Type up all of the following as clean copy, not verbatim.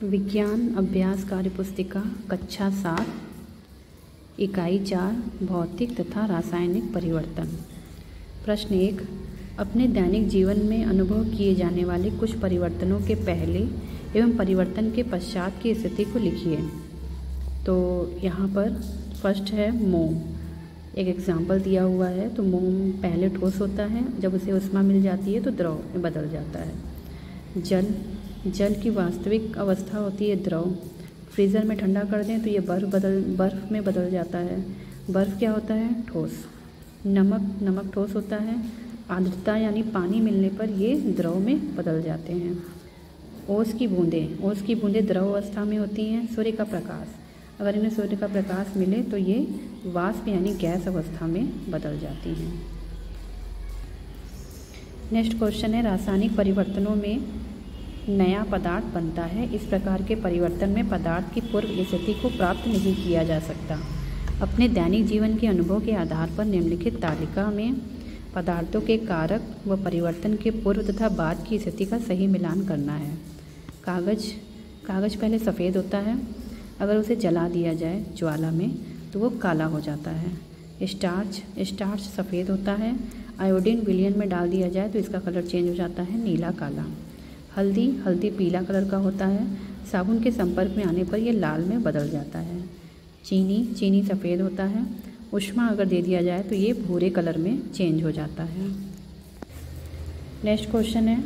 विज्ञान अभ्यास कार्यपुस्तिका कक्षा 7 इकाई 4 भौतिक तथा रासायनिक परिवर्तन। प्रश्न 1, अपने दैनिक जीवन में अनुभव किए जाने वाले कुछ परिवर्तनों के पहले एवं परिवर्तन के पश्चात की स्थिति को लिखिए। तो यहाँ पर फर्स्ट है मोम। एक एग्जाम्पल दिया हुआ है। तो मोम पहले ठोस होता है, जब उसे ऊष्मा मिल जाती है तो द्रव में बदल जाता है। जल की वास्तविक अवस्था होती है द्रव। फ्रीज़र में ठंडा कर दें तो ये बर्फ़ में बदल जाता है। बर्फ़ क्या होता है? ठोस। नमक ठोस होता है। आर्द्रता यानी पानी मिलने पर ये द्रव में बदल जाते हैं। ओस की बूंदें द्रव अवस्था में होती हैं। सूर्य का प्रकाश, अगर इन्हें सूर्य का प्रकाश मिले तो ये वाष्प यानी गैस अवस्था में बदल जाती हैं। नेक्स्ट क्वेश्चन है, रासायनिक परिवर्तनों में नया पदार्थ बनता है। इस प्रकार के परिवर्तन में पदार्थ की पूर्व स्थिति को प्राप्त नहीं किया जा सकता। अपने दैनिक जीवन के अनुभव के आधार पर निम्नलिखित तालिका में पदार्थों के कारक व परिवर्तन के पूर्व तथा बाद की स्थिति का सही मिलान करना है। कागज पहले सफ़ेद होता है, अगर उसे जला दिया जाए ज्वाला में तो वो काला हो जाता है। स्टार्च सफ़ेद होता है, आयोडीन विलयन में डाल दिया जाए तो इसका कलर चेंज हो जाता है नीला काला। हल्दी पीला कलर का होता है, साबुन के संपर्क में आने पर यह लाल में बदल जाता है। चीनी सफ़ेद होता है, ऊष्मा अगर दे दिया जाए तो ये भूरे कलर में चेंज हो जाता है। नेक्स्ट क्वेश्चन है,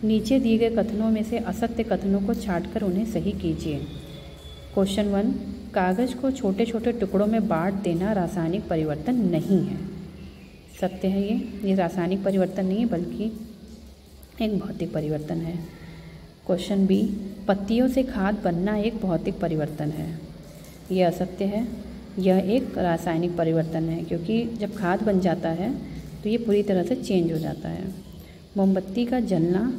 नीचे दिए गए कथनों में से असत्य कथनों को छांटकर उन्हें सही कीजिए। क्वेश्चन 1, कागज़ को छोटे छोटे टुकड़ों में बांट देना रासायनिक परिवर्तन नहीं है। सत्य है ये रासायनिक परिवर्तन नहीं है बल्कि एक भौतिक परिवर्तन है। क्वेश्चन बी, पत्तियों से खाद बनना एक भौतिक परिवर्तन है। यह असत्य है, यह एक रासायनिक परिवर्तन है, क्योंकि जब खाद बन जाता है तो ये पूरी तरह से चेंज हो जाता है। मोमबत्ती का जलना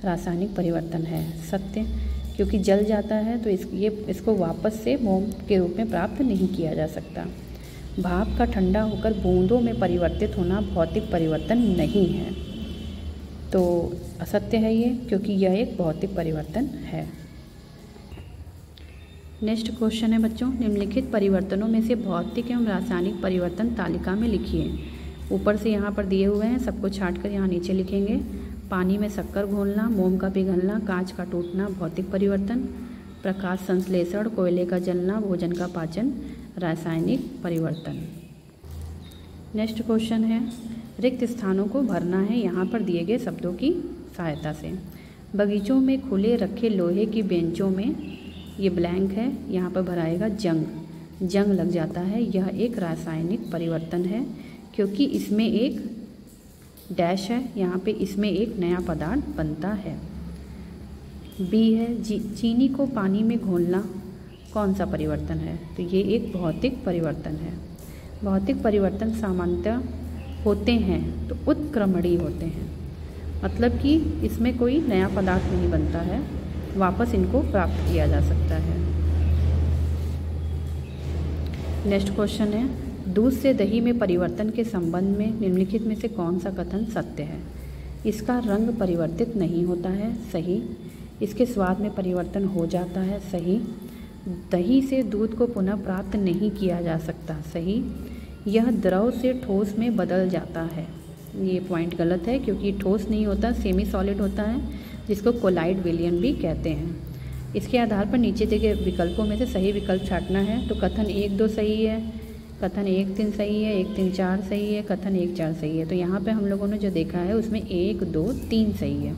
रासायनिक परिवर्तन है। सत्य, क्योंकि जल जाता है तो इसको वापस से मोम के रूप में प्राप्त नहीं किया जा सकता। भाप का ठंडा होकर बूंदों में परिवर्तित होना भौतिक परिवर्तन नहीं है। तो असत्य है ये, क्योंकि यह एक भौतिक परिवर्तन है। नेक्स्ट क्वेश्चन है बच्चों, निम्नलिखित परिवर्तनों में से भौतिक एवं रासायनिक परिवर्तन तालिका में लिखिए। ऊपर से यहाँ पर दिए हुए हैं, सबको छांटकर यहाँ नीचे लिखेंगे। पानी में शक्कर घोलना, मोम का पिघलना, कांच का टूटना भौतिक परिवर्तन। प्रकाश संश्लेषण, कोयले का जलना, भोजन का पाचन रासायनिक परिवर्तन। नेक्स्ट क्वेश्चन है, रिक्त स्थानों को भरना है यहाँ पर दिए गए शब्दों की सहायता से। बगीचों में खुले रखे लोहे की बेंचों में, ये ब्लैंक है, यहाँ पर भराएगा जंग लग जाता है। यह एक रासायनिक परिवर्तन है, क्योंकि इसमें एक डैश है, यहाँ पे इसमें एक नया पदार्थ बनता है। बी है, चीनी को पानी में घोलना कौन सा परिवर्तन है? तो ये एक भौतिक परिवर्तन है। भौतिक परिवर्तन सामान्यतः होते हैं तो उत्क्रमणीय होते हैं, मतलब कि इसमें कोई नया पदार्थ नहीं बनता है, वापस इनको प्राप्त किया जा सकता है। नेक्स्ट क्वेश्चन है, दूध से दही में परिवर्तन के संबंध में निम्नलिखित में से कौन सा कथन सत्य है? इसका रंग परिवर्तित नहीं होता है। सही। इसके स्वाद में परिवर्तन हो जाता है। सही। दही से दूध को पुनः प्राप्त नहीं किया जा सकता। सही। यह द्रव से ठोस में बदल जाता है। ये पॉइंट गलत है, क्योंकि ठोस नहीं होता, सेमी सॉलिड होता है, जिसको कोलाइड विलयन भी कहते हैं। इसके आधार पर नीचे दिए गए विकल्पों में से सही विकल्प छांटना है। तो कथन 1, 2 सही है, कथन 1, 3 सही है, 1, 3, 4 सही है, कथन 1, 4 सही है। तो यहाँ पे हम लोगों ने जो देखा है उसमें 1, 2, 3 सही है।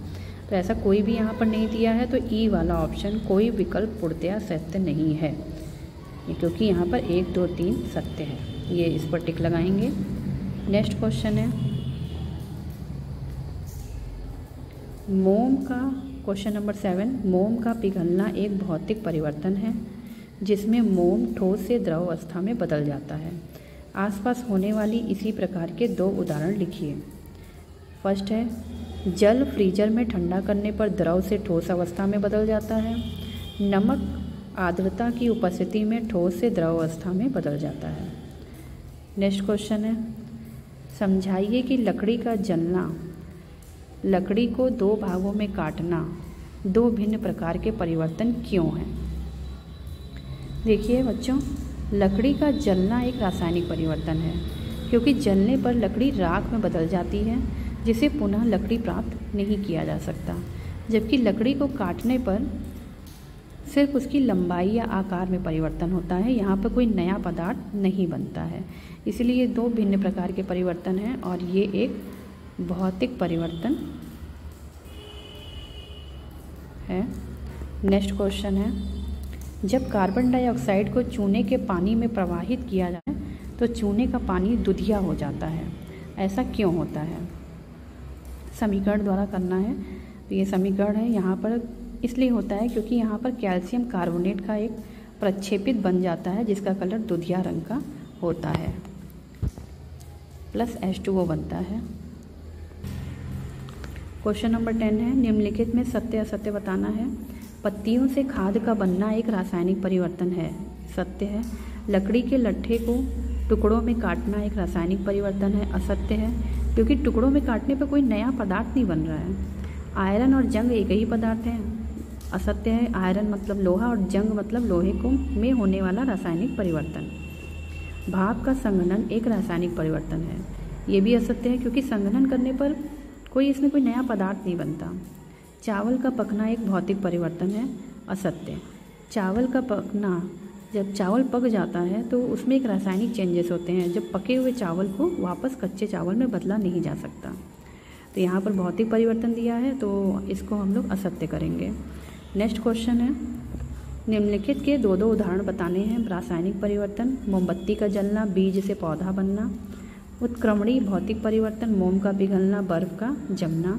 तो ऐसा कोई भी यहाँ पर नहीं दिया है, तो ई वाला ऑप्शन कोई विकल्प पूर्णतया सत्य नहीं है, क्योंकि यहाँ पर 1, 2, 3 सत्य है। ये इस पर टिक लगाएंगे। नेक्स्ट क्वेश्चन है, क्वेश्चन नंबर 7, मोम का पिघलना एक भौतिक परिवर्तन है, जिसमें मोम ठोस से द्रव अवस्था में बदल जाता है। आसपास होने वाली इसी प्रकार के 2 उदाहरण लिखिए। फर्स्ट है, जल फ्रीजर में ठंडा करने पर द्रव से ठोस अवस्था में बदल जाता है। नमक आर्द्रता की उपस्थिति में ठोस से द्रव अवस्था में बदल जाता है। नेक्स्ट क्वेश्चन है, समझाइए कि लकड़ी का जलना, लकड़ी को 2 भागों में काटना दो भिन्न प्रकार के परिवर्तन क्यों हैं? देखिए बच्चों, लकड़ी का जलना एक रासायनिक परिवर्तन है, क्योंकि जलने पर लकड़ी राख में बदल जाती है, जिसे पुनः लकड़ी प्राप्त नहीं किया जा सकता। जबकि लकड़ी को काटने पर सिर्फ उसकी लंबाई या आकार में परिवर्तन होता है, यहाँ पर कोई नया पदार्थ नहीं बनता है। इसलिए दो भिन्न प्रकार के परिवर्तन हैं और ये एक भौतिक परिवर्तन है। नेक्स्ट क्वेश्चन है, जब कार्बन डाइऑक्साइड को चूने के पानी में प्रवाहित किया जाए तो चूने का पानी दुधिया हो जाता है, ऐसा क्यों होता है? समीकरण द्वारा करना है। तो ये समीकरण है, यहाँ पर इसलिए होता है क्योंकि यहाँ पर कैल्शियम कार्बोनेट का एक प्रक्षेपित बन जाता है, जिसका कलर दुधिया रंग का होता है, प्लस H2O बनता है। क्वेश्चन नंबर 10 है, निम्नलिखित में सत्य असत्य बताना है। पत्तियों से खाद का बनना एक रासायनिक परिवर्तन है, सत्य है। लकड़ी के लट्ठे को टुकड़ों में काटना एक रासायनिक परिवर्तन है, असत्य है, क्योंकि टुकड़ों में काटने पर कोई नया पदार्थ नहीं बन रहा है। आयरन और जंग एक ही पदार्थ है, असत्य है। आयरन मतलब लोहा और जंग मतलब लोहे को में होने वाला रासायनिक परिवर्तन। भाप का संघनन एक रासायनिक परिवर्तन है, ये भी असत्य है, क्योंकि संघनन करने पर इसमें कोई नया पदार्थ नहीं बनता। चावल का पकना एक भौतिक परिवर्तन है, असत्य। चावल का पकना, जब चावल पक जाता है तो उसमें एक रासायनिक चेंजेस होते हैं, जब पके हुए चावल को वापस कच्चे चावल में बदला नहीं जा सकता। तो यहाँ पर भौतिक परिवर्तन दिया है, तो इसको हम लोग असत्य करेंगे। नेक्स्ट क्वेश्चन है, निम्नलिखित के दो उदाहरण बताने हैं। रासायनिक परिवर्तन, मोमबत्ती का जलना, बीज से पौधा बनना। उत्क्रमणीय भौतिक परिवर्तन, मोम का पिघलना, बर्फ का जमना।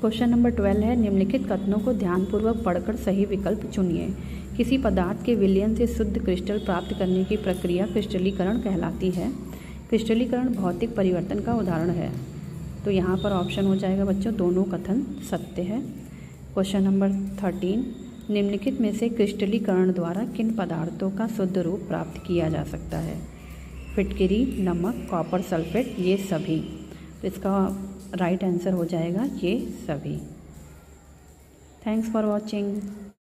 क्वेश्चन नंबर 12 है, निम्नलिखित कथनों को ध्यानपूर्वक पढ़कर सही विकल्प चुनिए। किसी पदार्थ के विलयन से शुद्ध क्रिस्टल प्राप्त करने की प्रक्रिया क्रिस्टलीकरण कहलाती है। क्रिस्टलीकरण भौतिक परिवर्तन का उदाहरण है, तो यहाँ पर ऑप्शन हो जाएगा बच्चों, दोनों कथन सत्य है। क्वेश्चन नंबर 13, निम्नलिखित में से क्रिस्टलीकरण द्वारा किन पदार्थों का शुद्ध रूप प्राप्त किया जा सकता है? फिटकिरी, नमक, कॉपर सल्फेट, ये सभी। तो इसका राइट आंसर हो जाएगा ये सभी। Thanks for watching.